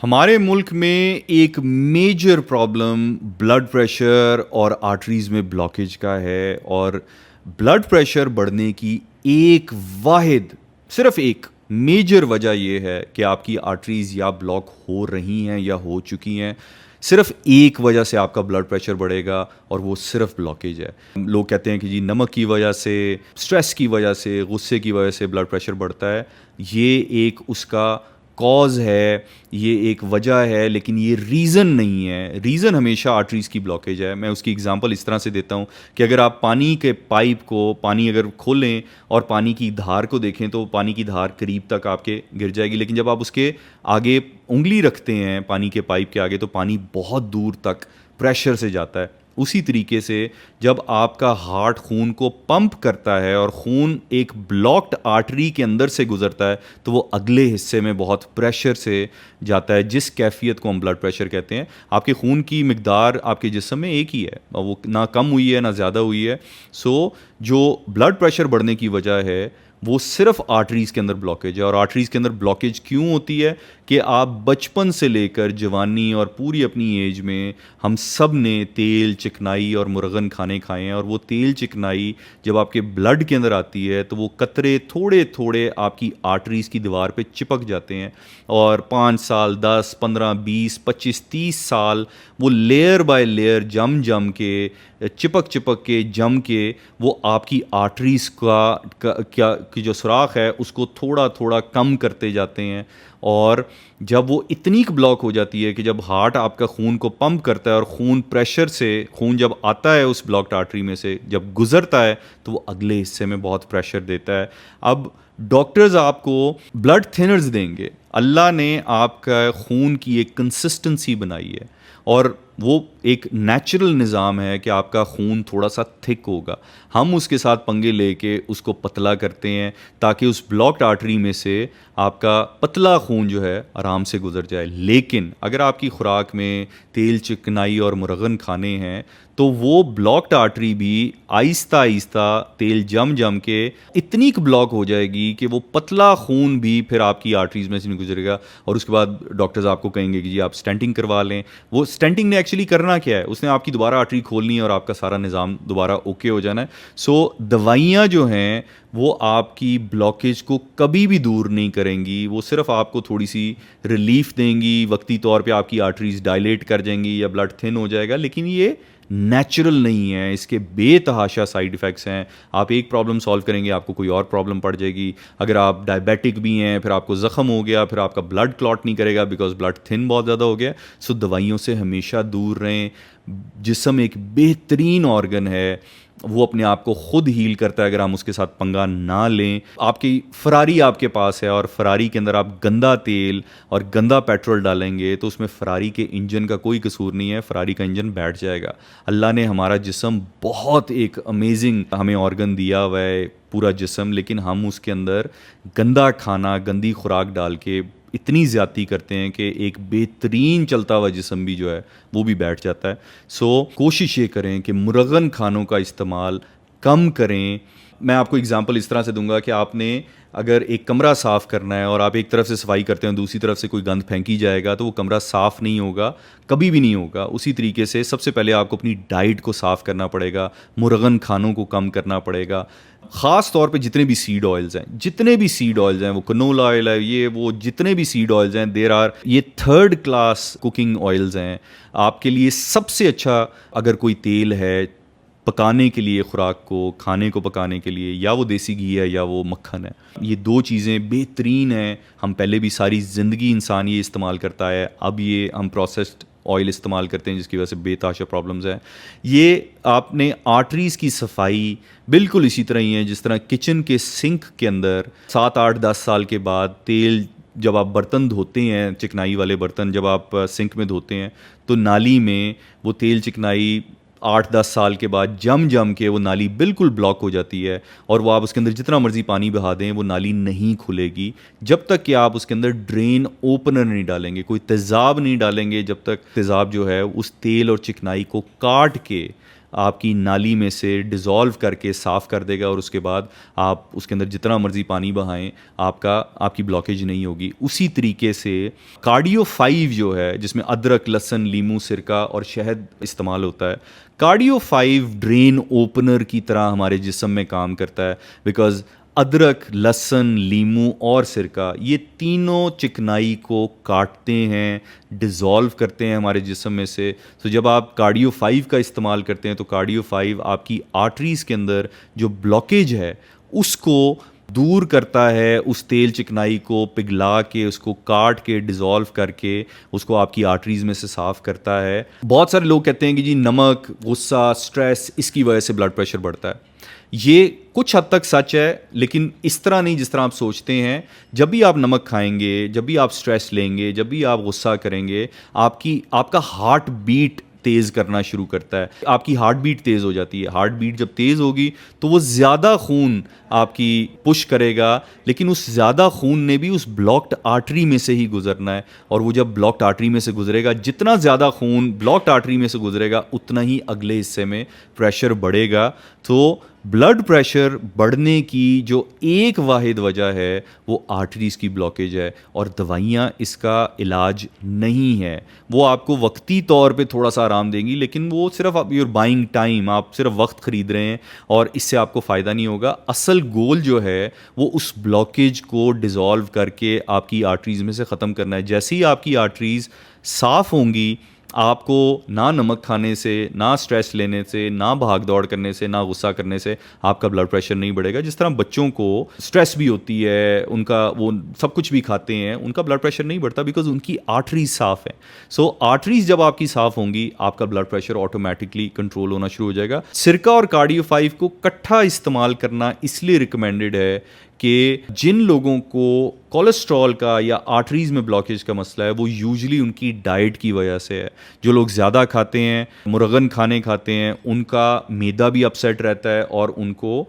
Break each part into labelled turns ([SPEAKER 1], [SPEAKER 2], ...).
[SPEAKER 1] हमारे मुल्क में एक मेजर प्रॉब्लम ब्लड प्रेशर और आर्टरीज में ब्लॉकेज का है। और ब्लड प्रेशर बढ़ने की एक वाहिद, सिर्फ एक मेजर वजह यह है कि आपकी आर्टरीज या ब्लॉक हो रही हैं या हो चुकी हैं। सिर्फ एक वजह से आपका ब्लड प्रेशर बढ़ेगा और वो सिर्फ ब्लॉकेज है। लोग कहते हैं कि जी नमक की वजह से, स्ट्रेस की वजह से, गुस्से की वजह से ब्लड प्रेशर बढ़ता है। ये एक उसका कॉज है, ये एक वजह है, लेकिन ये रीज़न नहीं है। रीज़न हमेशा आर्टरीज़ की ब्लॉकेज है। मैं उसकी एग्जांपल इस तरह से देता हूँ कि अगर आप पानी के पाइप को, पानी अगर खोलें और पानी की धार को देखें तो पानी की धार करीब तक आपके गिर जाएगी, लेकिन जब आप उसके आगे उंगली रखते हैं पानी के पाइप के आगे तो पानी बहुत दूर तक प्रेशर से जाता है। उसी तरीके से जब आपका हार्ट खून को पंप करता है और खून एक ब्लॉक्ड आर्टरी के अंदर से गुजरता है तो वो अगले हिस्से में बहुत प्रेशर से जाता है, जिस कैफियत को हम ब्लड प्रेशर कहते हैं। आपके खून की मिकदार आपके जिस्म में एक ही है, वो ना कम हुई है ना ज़्यादा हुई है। सो जो ब्लड प्रेशर बढ़ने की वजह है वो सिर्फ आर्टरीज़ के अंदर ब्लॉकेज है। और आर्टरीज़ के अंदर ब्लॉकेज क्यों होती है कि आप बचपन से लेकर जवानी और पूरी अपनी एज में हम सब ने तेल, चिकनाई और मुर्गन खाने खाए हैं। और वो तेल, चिकनाई जब आपके ब्लड के अंदर आती है तो वो कतरे थोड़े थोड़े आपकी आर्टरीज़ की दीवार पे चिपक जाते हैं और 5 साल, 10, 15, 20, 25, 30 साल वो लेयर बाय लेयर जम जम के, चिपक चिपक के, जम के वो आपकी आर्टरीज़ क्या की जो सुराख है उसको थोड़ा थोड़ा कम करते जाते हैं। और जब वो इतनी ब्लॉक हो जाती है कि जब हार्ट आपका खून को पंप करता है और खून प्रेशर से, खून जब आता है उस ब्लॉक्ड आर्टरी में से जब गुजरता है तो वो अगले हिस्से में बहुत प्रेशर देता है। अब डॉक्टर्स आपको ब्लड थिनर्स देंगे। अल्लाह ने आपका खून की एक कंसिस्टेंसी बनाई है और वो एक नेचुरल निज़ाम है कि आपका खून थोड़ा सा थिक होगा। हम उसके साथ पंगे लेके उसको पतला करते हैं ताकि उस ब्लॉक्ड आर्टरी में से आपका पतला खून जो है आराम से गुजर जाए। लेकिन अगर आपकी खुराक में तेल, चिकनाई और मुर्गन खाने हैं तो वो ब्लॉक्ड आर्टरी भी आहिस्ता आहिस्ता तेल जम जम के इतनी ब्लॉक हो जाएगी कि वो पतला खून भी फिर आपकी आर्टरीज में से नहीं गुजरेगा। और उसके बाद डॉक्टर्स आपको कहेंगे कि जी आप स्टेंटिंग करवा लें। वो स्टेंटिंग ने एक्चुअली करना क्या है, उसने आपकी दोबारा आर्टरी खोलनी है और आपका सारा निज़ाम दोबारा ओके हो जाना है। सो दवाइयाँ जो हैं वो आपकी ब्लॉकेज को कभी भी दूर नहीं करेंगी, वो सिर्फ आपको थोड़ी सी रिलीफ देंगी। वक्ती तौर पे आपकी आर्टरीज डायलेट कर जाएंगी या ब्लड थिन हो जाएगा, लेकिन ये नेचुरल नहीं है। इसके बेतहाशा साइड इफ़ेक्ट्स हैं। आप एक प्रॉब्लम सॉल्व करेंगे, आपको कोई और प्रॉब्लम पड़ जाएगी। अगर आप डायबिटिक भी हैं, फिर आपको ज़ख़म हो गया, फिर आपका ब्लड क्लॉट नहीं करेगा बिकॉज ब्लड थिन बहुत ज़्यादा हो गया। सो दवाइयों से हमेशा दूर रहें। जिस्म एक बेहतरीन ऑर्गन है, वो अपने आप को खुद हील करता है अगर हम उसके साथ पंगा ना लें। आपकी फरारी आपके पास है और फरारी के अंदर आप गंदा तेल और गंदा पेट्रोल डालेंगे तो उसमें फरारी के इंजन का कोई कसूर नहीं है, फरारी का इंजन बैठ जाएगा। अल्लाह ने हमारा जिस्म बहुत एक अमेजिंग हमें ऑर्गन दिया हुआ है, पूरा जिस्म, लेकिन हम उसके अंदर गंदा खाना, गंदी खुराक डाल के इतनी ज़्यादती करते हैं कि एक बेहतरीन चलता हुआ जिस्म भी जो है वो भी बैठ जाता है। सो कोशिश ये करें कि मुर्गन खानों का इस्तेमाल कम करें। मैं आपको एग्जांपल इस तरह से दूंगा कि आपने अगर एक कमरा साफ़ करना है और आप एक तरफ से सफाई करते हैं, दूसरी तरफ से कोई गंद फेंकी जाएगा तो वो कमरा साफ़ नहीं होगा, कभी भी नहीं होगा। उसी तरीके से सबसे पहले आपको अपनी डाइट को साफ़ करना पड़ेगा, मुर्गन खानों को कम करना पड़ेगा। ख़ास तौर पे जितने भी सीड ऑयल्स हैं, वो कनोला ऑयल है, ये वो जितने भी सीड ऑयल्स हैं, देर आर, ये थर्ड क्लास कुकिंग ऑयल्स हैं। आपके लिए सबसे अच्छा अगर कोई तेल है पकाने के लिए, खुराक को, खाने को पकाने के लिए, या वो देसी घी है या वो मक्खन है। ये दो चीज़ें बेहतरीन हैं। हम पहले भी सारी ज़िंदगी इंसान ये इस्तेमाल करता है, अब ये हम प्रोसेस्ड ऑयल इस्तेमाल करते हैं जिसकी वजह से बेताशा प्रॉब्लम्स हैं। ये आपने आर्टरीज़ की सफाई बिल्कुल इसी तरह ही है जिस तरह किचन के सिंक के अंदर 7, 8, 10 साल के बाद तेल, जब आप बर्तन धोते हैं, चिकनाई वाले बर्तन जब आप सिंक में धोते हैं तो नाली में वो तेल, चिकनाई 8-10 साल के बाद जम जम के वो नाली बिल्कुल ब्लॉक हो जाती है और वो आप उसके अंदर जितना मर्जी पानी बहा दें वो नाली नहीं खुलेगी जब तक कि आप उसके अंदर ड्रेन ओपनर नहीं डालेंगे, कोई तेज़ाब नहीं डालेंगे। जब तक तेज़ाब जो है उस तेल और चिकनाई को काट के आपकी नाली में से डिज़ोल्व करके साफ़ कर देगा, और उसके बाद आप उसके अंदर जितना मर्ज़ी पानी बहाएं आपकी ब्लॉकेज नहीं होगी। उसी तरीके से कार्डियो 5 जो है, जिसमें अदरक, लहसुन, लीमू, सिरका और शहद इस्तेमाल होता है, कार्डियो 5 ड्रेन ओपनर की तरह हमारे जिस्म में काम करता है। बिकॉज अदरक, लहसुन, लीमू और सिरका ये तीनों चिकनाई को काटते हैं, डिज़ोल्व करते हैं हमारे जिस्म में से। तो जब आप कार्डियो 5 का इस्तेमाल करते हैं तो कार्डियो 5 आपकी आर्टरीज़ के अंदर जो ब्लॉकेज है उसको दूर करता है, उस तेल चिकनाई को पिघला के, उसको काट के, डिज़ोल्व करके उसको आपकी आर्टरीज़ में से साफ़ करता है। बहुत सारे लोग कहते हैं कि जी नमक, गुस्सा, स्ट्रेस, इसकी वजह से ब्लड प्रेशर बढ़ता है। ये कुछ हद तक सच है, लेकिन इस तरह नहीं जिस तरह आप सोचते हैं। जब भी आप नमक खाएंगे, जब भी आप स्ट्रेस लेंगे, जब भी आप गुस्सा करेंगे, आपका हार्ट बीट तेज़ करना शुरू करता है, आपकी हार्ट बीट तेज़ हो जाती है। हार्ट बीट जब तेज़ होगी तो वो ज़्यादा खून आपकी पुश करेगा, लेकिन उस ज़्यादा खून ने भी उस ब्लॉक्ड आर्टरी में से ही गुजरना है, और वो जब ब्लॉक्ड आर्टरी में से गुजरेगा, जितना ज़्यादा खून ब्लॉक्ड आर्टरी में से गुजरेगा उतना ही अगले हिस्से में प्रेशर बढ़ेगा। तो ब्लड प्रेशर बढ़ने की जो एक वाहिद वजह है वो आर्टरीज़ की ब्लॉकेज है, और दवाइयाँ इसका इलाज नहीं है। वो आपको वक्ती तौर पे थोड़ा सा आराम देंगी, लेकिन वो सिर्फ आप यूर बाइंग टाइम, आप सिर्फ वक्त ख़रीद रहे हैं और इससे आपको फ़ायदा नहीं होगा। असल गोल जो है वो उस ब्लॉकेज को डिज़ोल्व करके आपकी आर्टरीज़ में से ख़त्म करना है। जैसे ही आपकी आर्टरीज़ साफ़ होंगी, आपको ना नमक खाने से, ना स्ट्रेस लेने से, ना भाग दौड़ करने से, ना गुस्सा करने से आपका ब्लड प्रेशर नहीं बढ़ेगा। जिस तरह बच्चों को स्ट्रेस भी होती है, उनका वो सब कुछ भी खाते हैं, उनका ब्लड प्रेशर नहीं बढ़ता बिकॉज उनकी आर्टरीज साफ़ है। सो आर्टरीज जब आपकी साफ़ होंगी, आपका ब्लड प्रेशर ऑटोमेटिकली कंट्रोल होना शुरू हो जाएगा। सिरका और कार्डियो 5 को इकट्ठा इस्तेमाल करना इसलिए रिकमेंडेड है कि जिन लोगों को कोलेस्ट्रॉल का या आर्टरीज़ में ब्लॉकेज का मसला है, वो यूजुअली उनकी डाइट की वजह से है। जो लोग ज़्यादा खाते हैं, मुरगन खाने खाते हैं, उनका मैदा भी अपसेट रहता है और उनको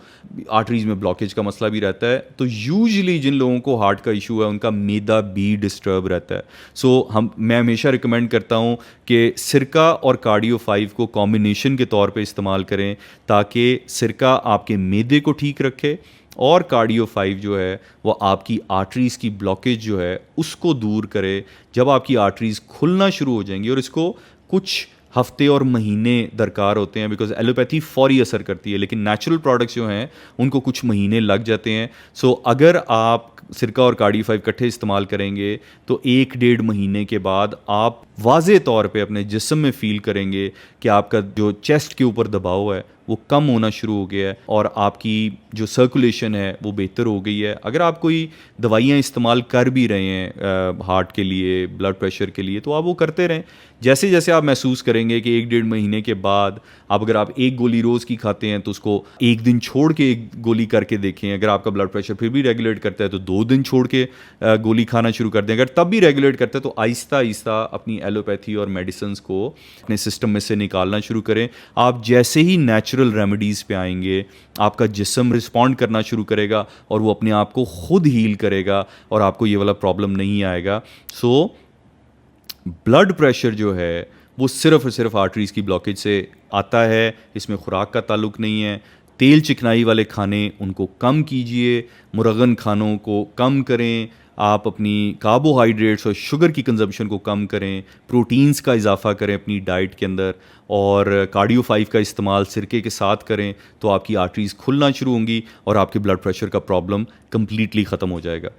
[SPEAKER 1] आर्टरीज़ में ब्लॉकेज का मसला भी रहता है। तो यूजुअली जिन लोगों को हार्ट का इशू है, उनका मैदा भी डिस्टर्ब रहता है। सो मैं हमेशा रिकमेंड करता हूँ कि सिरका और कार्डियो 5 को कॉम्बिनेशन के तौर पे इस्तेमाल करें, ताकि सिरका आपके मैदे को ठीक रखे और कार्डियो 5 जो है वो आपकी आर्टरीज़ की ब्लॉकेज जो है उसको दूर करे। जब आपकी आर्टरीज़ खुलना शुरू हो जाएंगी, और इसको कुछ हफ्ते और महीने दरकार होते हैं, बिकॉज एलोपैथी फौरी असर करती है, लेकिन नेचुरल प्रोडक्ट्स जो हैं उनको कुछ महीने लग जाते हैं। सो अगर आप सिरका और कार्डियो 5 इकट्ठे इस्तेमाल करेंगे तो 1-1.5 महीने के बाद आप वाज़े तौर पे अपने जिस्म में फ़ील करेंगे कि आपका जो चेस्ट के ऊपर दबाव है वो कम होना शुरू हो गया है, और आपकी जो सर्कुलेशन है वो बेहतर हो गई है। अगर आप कोई दवाइयाँ इस्तेमाल कर भी रहे हैं हार्ट के लिए, ब्लड प्रेशर के लिए, तो आप वो करते रहें। जैसे जैसे आप महसूस करेंगे कि 1-1.5 महीने के बाद अगर आप एक गोली रोज़ की खाते हैं तो उसको एक दिन छोड़ के एक गोली करके देखें। अगर आपका ब्लड प्रेशर फिर भी रेगुलेट करता है तो 2 दिन छोड़ के गोली खाना शुरू कर दें। अगर तब भी रेगुलेट करता है तो आहिस्ता आहिस्ता अपनी एलोपैथी और मेडिसिन्स को अपने सिस्टम में से निकालना शुरू करें। आप जैसे ही नेचुरल रेमेडीज़ पे आएंगे, आपका जिस्म रिस्पॉन्ड करना शुरू करेगा और वो अपने आप को खुद हील करेगा और आपको ये वाला प्रॉब्लम नहीं आएगा। सो ब्लड प्रेशर जो है वो सिर्फ और सिर्फ आर्टरीज़ की ब्लॉकेज से आता है, इसमें खुराक का ताल्लुक नहीं है। तेल चिकनाई वाले खाने उनको कम कीजिए, मुरगन खानों को कम करें, आप अपनी कार्बोहाइड्रेट्स और शुगर की कंजम्पशन को कम करें, प्रोटीन्स का इजाफा करें अपनी डाइट के अंदर, और कार्डियो 5 का इस्तेमाल सिरके के साथ करें तो आपकी आर्टरीज़ खुलना शुरू होंगी और आपके ब्लड प्रेशर का प्रॉब्लम कम्प्लीटली ख़त्म हो जाएगा।